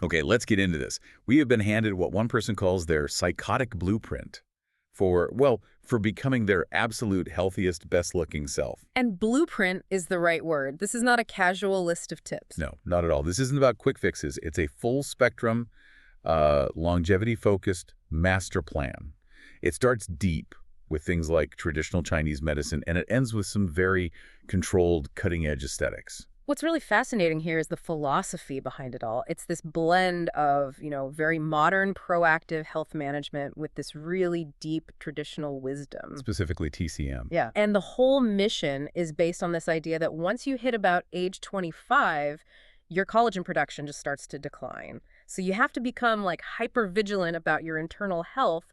Okay, let's get into this. We have been handed what one person calls their psychotic blueprint for, well, for becoming their absolute healthiest, best-looking self. And blueprint is the right word. This is not a casual list of tips. No, not at all. This isn't about quick fixes. It's a full-spectrum, longevity-focused master plan. It starts deep with things like traditional Chinese medicine, and it ends with some very controlled, cutting-edge aesthetics. What's really fascinating here is the philosophy behind it all. It's this blend of, very modern, proactive health management with this really deep traditional wisdom. Specifically TCM. Yeah. And the whole mission is based on this idea that once you hit about age 25, your collagen production just starts to decline. So you have to become like hyper vigilant about your internal health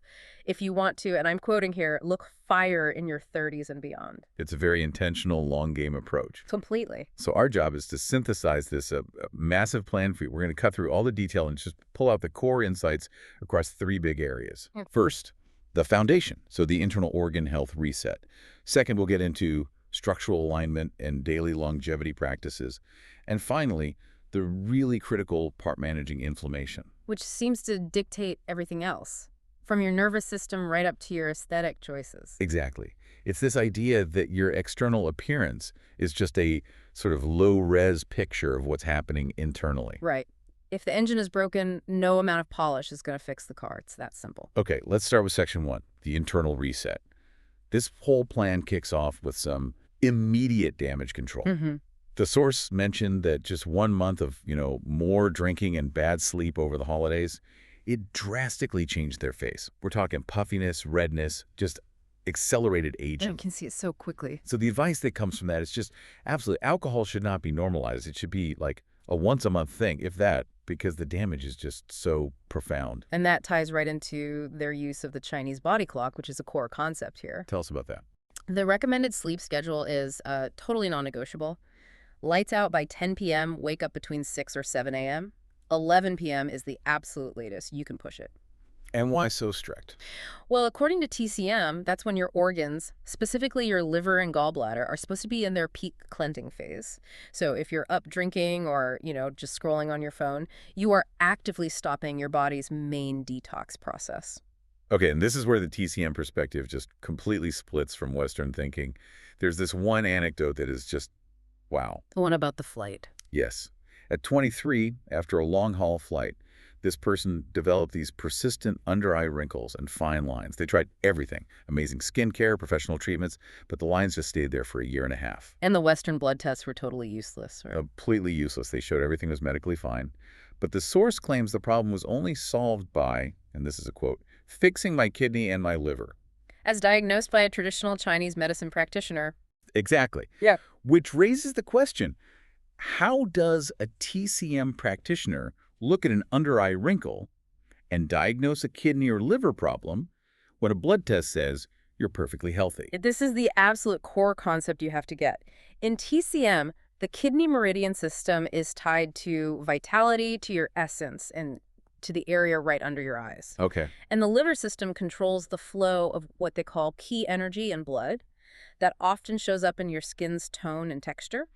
if you want to, and I'm quoting here, look fire in your 30s and beyond. It's a very intentional, long-game approach. Completely. So our job is to synthesize this a massive plan for you. We're going to cut through all the detail and just pull out the core insights across three big areas. First, the foundation, so the internal organ health reset. Second, we'll get into structural alignment and daily longevity practices. And finally, the really critical part managing inflammation. Which seems to dictate everything else, from your nervous system right up to your aesthetic choices. Exactly. It's this idea that your external appearance is just a sort of low-res picture of what's happening internally. Right. If the engine is broken, no amount of polish is going to fix the car. It's that simple. Okay, let's start with section one, the internal reset. This whole plan kicks off with some immediate damage control. The source mentioned that just 1 month of, more drinking and bad sleep over the holidays, it drastically changed their face. We're talking puffiness, redness, just accelerated aging. You can see it so quickly. So the advice that comes from that is just absolutely, alcohol should not be normalized. It should be like a once-a-month thing, if that, because the damage is just so profound. And that ties right into their use of the Chinese body clock, which is a core concept here. Tell us about that. The recommended sleep schedule is totally non-negotiable. Lights out by 10 p.m., wake up between 6 or 7 a.m. 11 p.m. is the absolute latest. You can push it. And why so strict? Well, according to TCM, that's when your organs, specifically your liver and gallbladder, are supposed to be in their peak cleansing phase. So if you're up drinking or, just scrolling on your phone, you are actively stopping your body's main detox process. Okay, and this is where the TCM perspective just completely splits from Western thinking. There's this one anecdote that is just, wow. The one about the flight. Yes. At 23, after a long-haul flight, this person developed these persistent under-eye wrinkles and fine lines. They tried everything, amazing skincare, professional treatments, but the lines just stayed there for a year and a half. And the Western blood tests were totally useless, right? Completely useless. They showed everything was medically fine. But the source claims the problem was only solved by, and this is a quote, fixing my kidney and my liver. As diagnosed by a traditional Chinese medicine practitioner. Exactly. Yeah. Which raises the question, how does a TCM practitioner look at an under-eye wrinkle and diagnose a kidney or liver problem when a blood test says you're perfectly healthy? This is the absolute core concept you have to get. In TCM, the kidney meridian system is tied to vitality, to your essence, and to the area right under your eyes. Okay. And the liver system controls the flow of what they call key energy in blood that often shows up in your skin's tone and texture.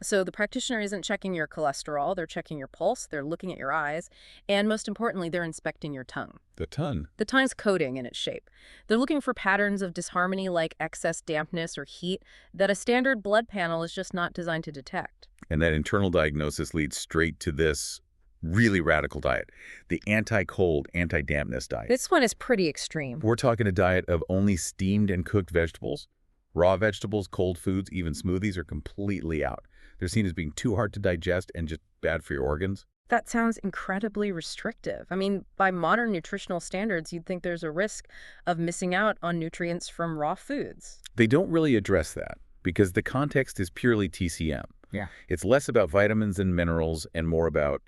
So the practitioner isn't checking your cholesterol, they're checking your pulse, they're looking at your eyes, and most importantly, they're inspecting your tongue. The tongue. The tongue's coating and its shape. They're looking for patterns of disharmony like excess dampness or heat that a standard blood panel is just not designed to detect. And that internal diagnosis leads straight to this really radical diet, the anti-cold, anti-dampness diet. This one is pretty extreme. We're talking a diet of only steamed and cooked vegetables. Raw vegetables, cold foods, even smoothies are completely out. They're seen as being too hard to digest and just bad for your organs. That sounds incredibly restrictive. I mean, by modern nutritional standards, you'd think there's a risk of missing out on nutrients from raw foods. They don't really address that because the context is purely TCM. Yeah. It's less about vitamins and minerals and more about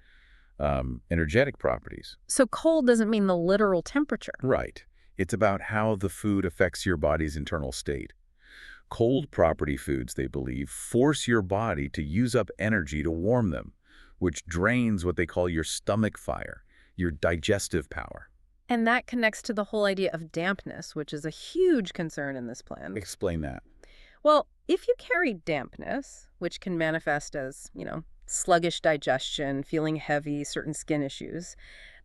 energetic properties. So cold doesn't mean the literal temperature. Right. It's about how the food affects your body's internal state. Cold property foods, they believe, force your body to use up energy to warm them, which drains what they call your stomach fire, your digestive power. And that connects to the whole idea of dampness, which is a huge concern in this plan. Explain that. Well, if you carry dampness, which can manifest as, sluggish digestion, feeling heavy, certain skin issues.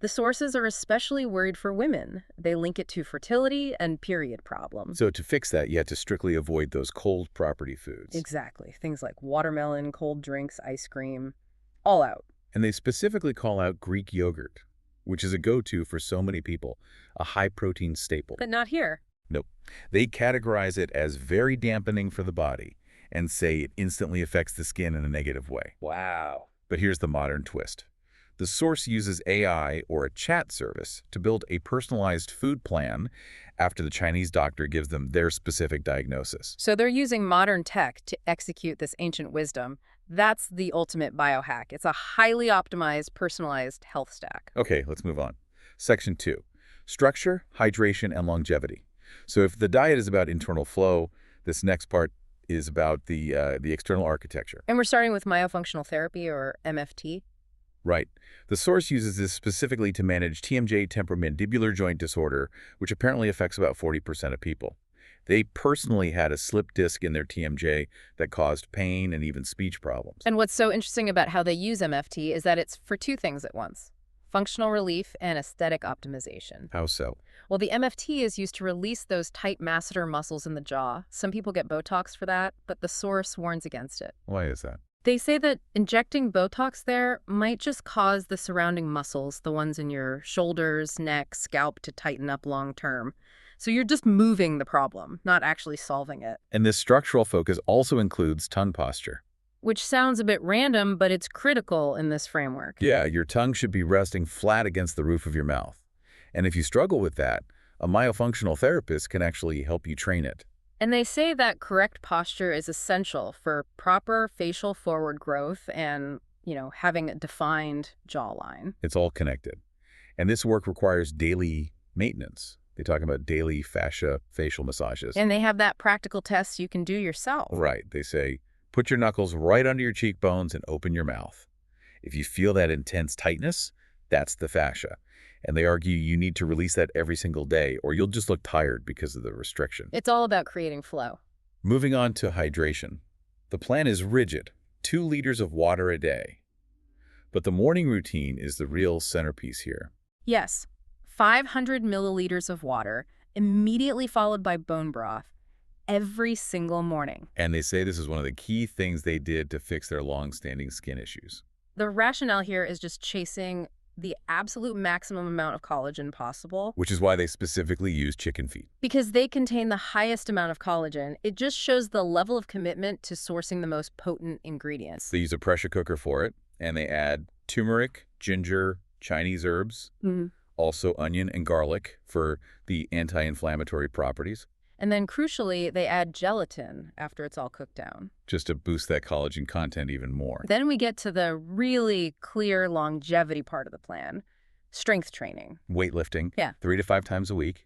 The sources are especially worried for women. They link it to fertility and period problems. So to fix that, you had to strictly avoid those cold property foods. Exactly. Things like watermelon, cold drinks, ice cream, all out. And they specifically call out Greek yogurt, which is a go-to for so many people, a high-protein staple. But not here. Nope. They categorize it as very dampening for the body and say it instantly affects the skin in a negative way. Wow. But here's the modern twist. The source uses AI or a chat service to build a personalized food plan after the Chinese doctor gives them their specific diagnosis. So they're using modern tech to execute this ancient wisdom. That's the ultimate biohack. It's a highly optimized, personalized health stack. Okay, let's move on. Section 2. Structure, hydration, and longevity. So if the diet is about internal flow, this next part is about the external architecture. And we're starting with myofunctional therapy, or MFT. Right. The source uses this specifically to manage TMJ, temporomandibular joint disorder, which apparently affects about 40% of people. They personally had a slip disc in their TMJ that caused pain and even speech problems. And what's so interesting about how they use MFT is that it's for two things at once: functional relief and aesthetic optimization. How so? Well, the MFT is used to release those tight masseter muscles in the jaw. Some people get Botox for that, but the source warns against it. Why is that? They say that injecting Botox there might just cause the surrounding muscles, the ones in your shoulders, neck, scalp, to tighten up long term. So you're just moving the problem, not actually solving it. And this structural focus also includes tongue posture. Which sounds a bit random, but it's critical in this framework. Yeah, your tongue should be resting flat against the roof of your mouth. And if you struggle with that, a myofunctional therapist can actually help you train it. And they say that correct posture is essential for proper facial forward growth and, having a defined jawline. It's all connected. And this work requires daily maintenance. They talk about daily fascia facial massages. And they have that practical test you can do yourself. Right. They say, put your knuckles right under your cheekbones and open your mouth. If you feel that intense tightness, that's the fascia. And they argue you need to release that every single day or you'll just look tired because of the restriction. It's all about creating flow. Moving on to hydration. The plan is rigid, 2 liters of water a day. But the morning routine is the real centerpiece here. Yes, 500 milliliters of water, immediately followed by bone broth, every single morning. And they say this is one of the key things they did to fix their long-standing skin issues. The rationale here is just chasing the absolute maximum amount of collagen possible. Which is why they specifically use chicken feet. Because they contain the highest amount of collagen. It just shows the level of commitment to sourcing the most potent ingredients. They use a pressure cooker for it, and they add turmeric, ginger, Chinese herbs, also onion and garlic for the anti-inflammatory properties. And then crucially, they add gelatin after it's all cooked down. Just to boost that collagen content even more. Then we get to the really clear longevity part of the plan: strength training. Weightlifting, Yeah. 3 to 5 times a week.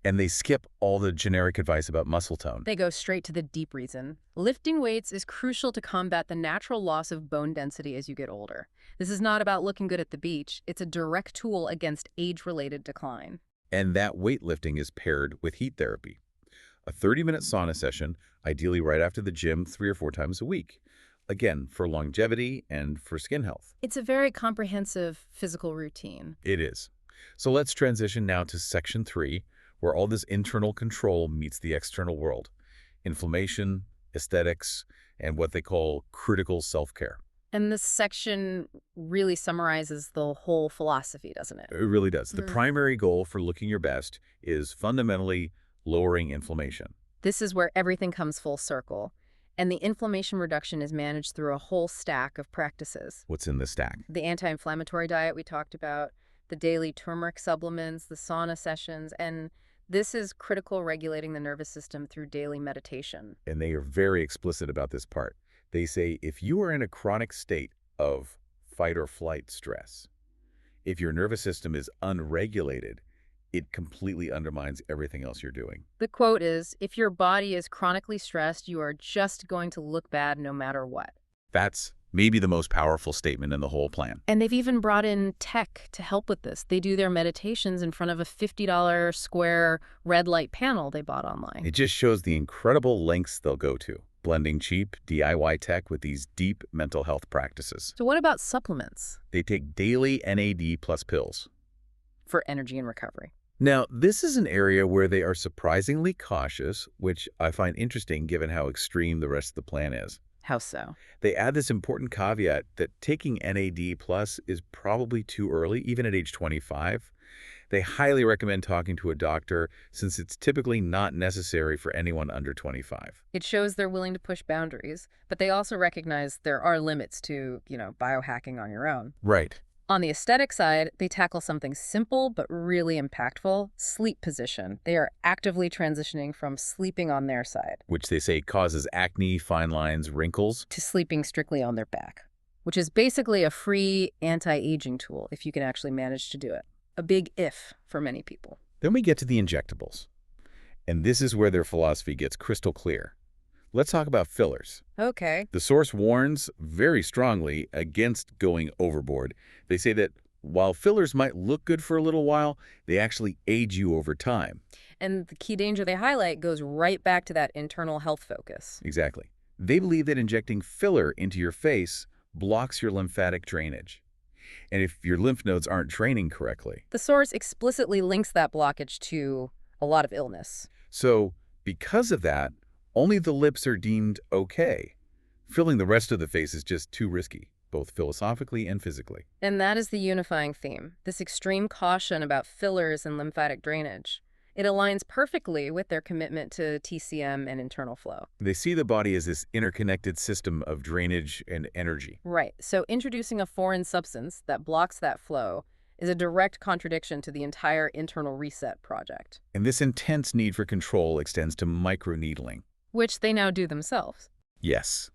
And they skip all the generic advice about muscle tone. They go straight to the deep reason. Lifting weights is crucial to combat the natural loss of bone density as you get older. This is not about looking good at the beach. It's a direct tool against age-related decline. And that weightlifting is paired with heat therapy. A 30-minute sauna session, ideally right after the gym 3 or 4 times a week. Again, for longevity and for skin health. It's a very comprehensive physical routine. It is. So let's transition now to Section 3, where all this internal control meets the external world. Inflammation, aesthetics, and what they call critical self-care. And this section really summarizes the whole philosophy, doesn't it? It really does. The primary goal for looking your best is fundamentally lowering inflammation. This is where everything comes full circle. And the inflammation reduction is managed through a whole stack of practices. What's in the stack? The anti-inflammatory diet we talked about, the daily turmeric supplements, the sauna sessions, and this is critical regulating the nervous system through daily meditation. And they are very explicit about this part. They say if you are in a chronic state of fight or flight stress, if your nervous system is unregulated, it completely undermines everything else you're doing. The quote is, if your body is chronically stressed, you are just going to look bad no matter what. That's maybe the most powerful statement in the whole plan. And they've even brought in tech to help with this. They do their meditations in front of a $50 square red light panel they bought online. It just shows the incredible lengths they'll go to. blending cheap DIY tech with these deep mental health practices. So what about supplements They take daily NAD plus pills. for energy and recovery? Now, this is an area where they are surprisingly cautious, which I find interesting given how extreme the rest of the plan is. How so? They add this important caveat that taking NAD plus is probably too early, even at age 25. They highly recommend talking to a doctor since it's typically not necessary for anyone under 25. It shows they're willing to push boundaries, but they also recognize there are limits to, biohacking on your own. Right. On the aesthetic side, they tackle something simple but really impactful, sleep position. They are actively transitioning from sleeping on their side Which they say causes acne, fine lines, wrinkles. to sleeping strictly on their back, which is basically a free anti-aging tool if you can actually manage to do it. A big if for many people. Then we get to the injectables. And this is where their philosophy gets crystal clear. Let's talk about fillers. Okay. The source warns very strongly against going overboard. They say that while fillers might look good for a little while, they actually age you over time. And the key danger they highlight goes right back to that internal health focus. Exactly. They believe that injecting filler into your face blocks your lymphatic drainage. And if your lymph nodes aren't draining correctly. The source explicitly links that blockage to a lot of illness. So, because of that, only the lips are deemed okay. Filling the rest of the face is just too risky, both philosophically and physically. And that is the unifying theme, this extreme caution about fillers and lymphatic drainage. It aligns perfectly with their commitment to TCM and internal flow. They see the body as this interconnected system of drainage and energy. Right, so introducing a foreign substance that blocks that flow is a direct contradiction to the entire internal reset project, And this intense need for control extends to microneedling. which they now do themselves. Yes,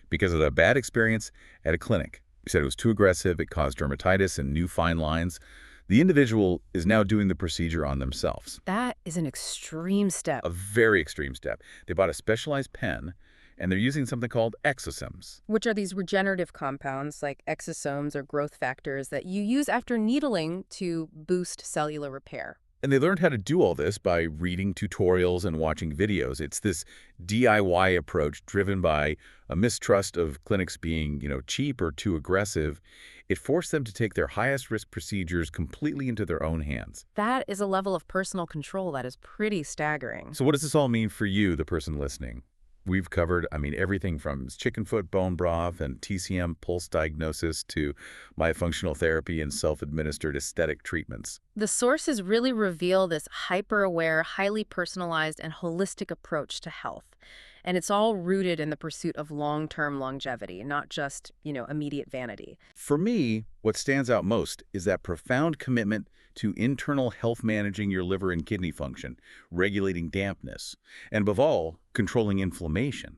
because of a bad experience at a clinic. They said it was too aggressive, it caused dermatitis and new fine lines. The individual is now doing the procedure on themselves. That is an extreme step. A very extreme step. They bought a specialized pen, and they're using something called exosomes. Which are these regenerative compounds like exosomes or growth factors that you use after needling to boost cellular repair. And they learned how to do all this by reading tutorials and watching videos. It's this DIY approach driven by a mistrust of clinics being, cheap or too aggressive. It forced them to take their highest risk procedures completely into their own hands. That is a level of personal control that is pretty staggering. So what does this all mean for you, the person listening? We've covered, everything from chicken foot bone broth and TCM pulse diagnosis to myofunctional therapy and self-administered aesthetic treatments. The sources really reveal this hyper-aware, highly personalized, and holistic approach to health. And it's all rooted in the pursuit of long-term longevity, not just, immediate vanity. For me, what stands out most is that profound commitment to internal health, managing your liver and kidney function, regulating dampness, and above all, controlling inflammation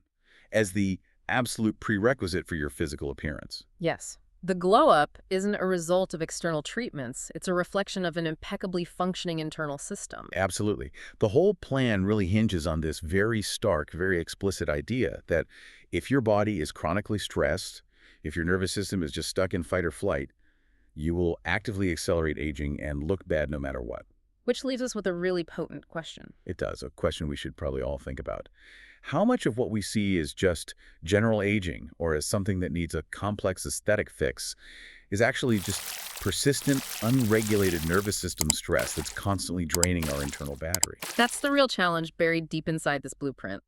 as the absolute prerequisite for your physical appearance. Yes. The glow-up isn't a result of external treatments. It's a reflection of an impeccably functioning internal system. Absolutely. The whole plan really hinges on this very stark, very explicit idea that if your body is chronically stressed, if your nervous system is just stuck in fight or flight, you will actively accelerate aging and look bad no matter what. Which leaves us with a really potent question. It does, a question we should probably all think about. How much of what we see is just general aging or as something that needs a complex aesthetic fix is actually just persistent, unregulated nervous system stress that's constantly draining our internal battery? That's the real challenge buried deep inside this blueprint.